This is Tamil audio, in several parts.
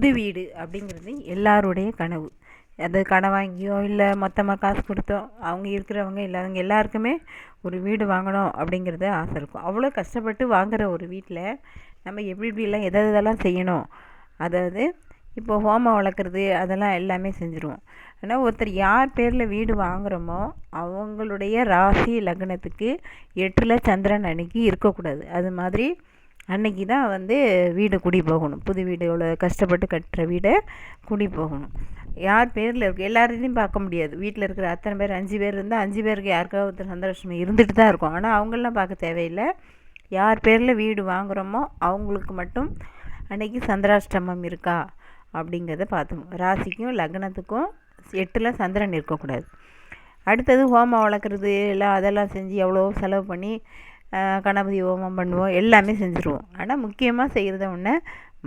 புது வீடு அப்படிங்கிறது எல்லாருடைய கனவு. அது கடன் வாங்கியோ இல்லை மொத்தமாக காசு கொடுத்தோ அவங்க இருக்கிறவங்க இல்லாதவங்க எல்லாருக்குமே ஒரு வீடு வாங்கணும் அப்படிங்கிறது ஆசை இருக்கும். அவ்வளோ கஷ்டப்பட்டு வாங்குகிற ஒரு வீட்டில் நம்ம எப்படி எப்படிலாம் எதெல்லாம் செய்யணும், அதாவது இப்போ ஹோமம் வளர்க்குறது அதெல்லாம் எல்லாமே செஞ்சுருவோம். ஆனால் ஒருத்தர் யார் பேரில் வீடு வாங்குகிறோமோ அவங்களுடைய ராசி லக்னத்துக்கு 8ல் சந்திரன் அன்னைக்கு இருக்கக்கூடாது. அது மாதிரி அன்னைக்கு தான் வீடு குடி போகணும். புது வீடு எவ்வளோ கஷ்டப்பட்டு கட்டுற வீடை குடி போகணும். யார் பேரில் இருக்குது எல்லாரையும் பார்க்க முடியாது. வீட்டில் இருக்கிற அத்தனை பேர் 5 பேர் இருந்தால் 5 பேருக்கு யாருக்காவது ஒருத்தர் சந்தோஷமாக இருந்துட்டு தான் இருக்கும். ஆனால் அவங்களெலாம் பார்க்க தேவையில்லை. யார் பேரில் வீடு வாங்குகிறோமோ அவங்களுக்கு மட்டும் அன்றைக்கி சந்திராஷ்டமம் இருக்கா அப்படிங்கிறத பார்த்துக்கணும். ராசிக்கும் லக்னத்துக்கும் 8ல் சந்திரன் இருக்கக்கூடாது. அடுத்தது ஹோமம் வளர்க்குறது எல்லாம் அதெல்லாம் செஞ்சு எவ்வளோ செலவு பண்ணி கணபதி ஹோமம் பண்ணுவோம், எல்லாமே செஞ்சுருவோம். ஆனால் முக்கியமாக செய்கிறத ஒன்று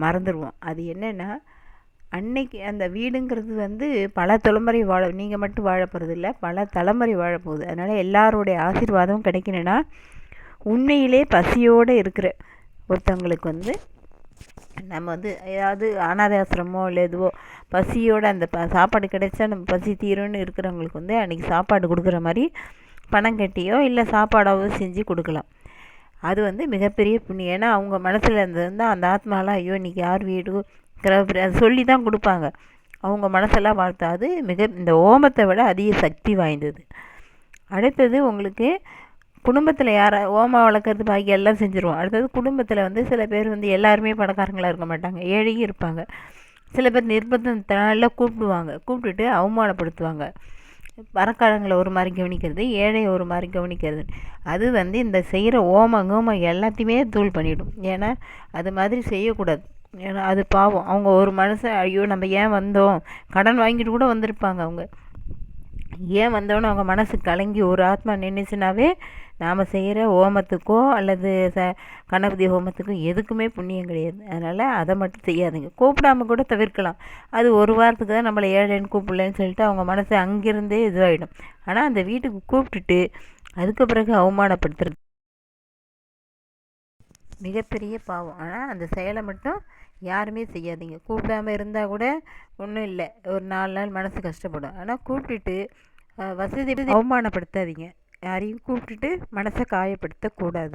மறந்துடுவோம். அது என்னென்னா, அன்னைக்கு அந்த வீடுங்கிறது பல தலைமுறை நீங்கள் மட்டும் வாழ போகிறது இல்லை, பல தலைமுறை வாழப்போகுது. அதனால் எல்லாருடைய ஆசீர்வாதமும் கிடைக்கணுன்னா உண்மையிலே பசியோடு இருக்கிற ஒருத்தவங்களுக்கு நம்ம ஏதாவது அனாதை ஆசிரமோ இல்லை எதுவோ பசியோடு அந்த சாப்பாடு கிடைச்சா நம்ம பசி தீரும்னு இருக்கிறவங்களுக்கு அன்றைக்கி சாப்பாடு கொடுக்குற மாதிரி பணம் கட்டியோ இல்லை சாப்பாடாவோ செஞ்சு கொடுக்கலாம். அது மிகப்பெரிய புண்ணியம். ஏன்னா அவங்க மனசில் இருந்தால் அந்த ஆத்மாலாம் ஐயோ இன்றைக்கி யார் வீடு அது சொல்லி தான் கொடுப்பாங்க. அவங்க மனசெல்லாம் வாழ்த்தா அது இந்த ஓமத்தை விட அதிக சக்தி வாய்ந்தது. அடுத்தது உங்களுக்கு குடும்பத்தில் யாரை ஓமம் வளர்க்குறது பாக்கி எல்லாம் செஞ்சுருவோம். அடுத்தது குடும்பத்தில் சில பேர் எல்லாருமே பணக்காரங்களாக இருக்க மாட்டாங்க, ஏழையும் இருப்பாங்க. சில பேர் நிர்பந்தத்தினால கூப்பிடுவாங்க, கூப்பிட்டுட்டு அவமானப்படுத்துவாங்க. பணக்காரங்களை ஒரு மாதிரி கவனிக்கிறது, ஏழையை ஒரு மாதிரி கவனிக்கிறது. அது இந்த செய்கிற ஓமம் எல்லாத்தையுமே தூள் பண்ணிவிடும். ஏன்னா அது மாதிரி செய்யக்கூடாது. ஏன்னா அது பாவம். அவங்க ஒரு மனுஷன் ஐயோ நம்ம ஏன் வந்தோம், கடன் வாங்கிட்டு கூட வந்திருப்பாங்க. அவங்க ஏன் வந்தோன்னு அவங்க மனசு கலங்கி ஒரு ஆத்மா நின்றுச்சுனாவே நாம் செய்கிற ஹோமத்துக்கோ அல்லது கணபதி ஹோமத்துக்கோ எதுக்குமே புண்ணியம் கிடையாது. அதனால் அதை மட்டும் செய்யாதுங்க. கூப்பிடாமல் கூட தவிர்க்கலாம். அது ஒரு வாரத்துக்கு தான் நம்மளை ஏழைன்னு கூப்பிடலன்னு சொல்லிட்டு அவங்க மனசு அங்கேருந்தே இதுவாகிடும். ஆனால் அந்த வீட்டுக்கு கூப்பிட்டுட்டு அதுக்கு பிறகு அவமானப்படுத்துறது மிகப்பெரிய பாவம். ஆனால் அந்த செயலை மட்டும் யாருமே செய்யாதீங்க. கூப்பிடாமல் இருந்தால் கூட ஒன்றும் இல்லை, ஒரு 4 நாள் மனசு கஷ்டப்படும். ஆனால் கூப்பிட்டுட்டு வசதி அவமானப்படுத்தாதீங்க. யாரையும் கூப்பிட்டுட்டு மனசை காயப்படுத்தக்கூடாது.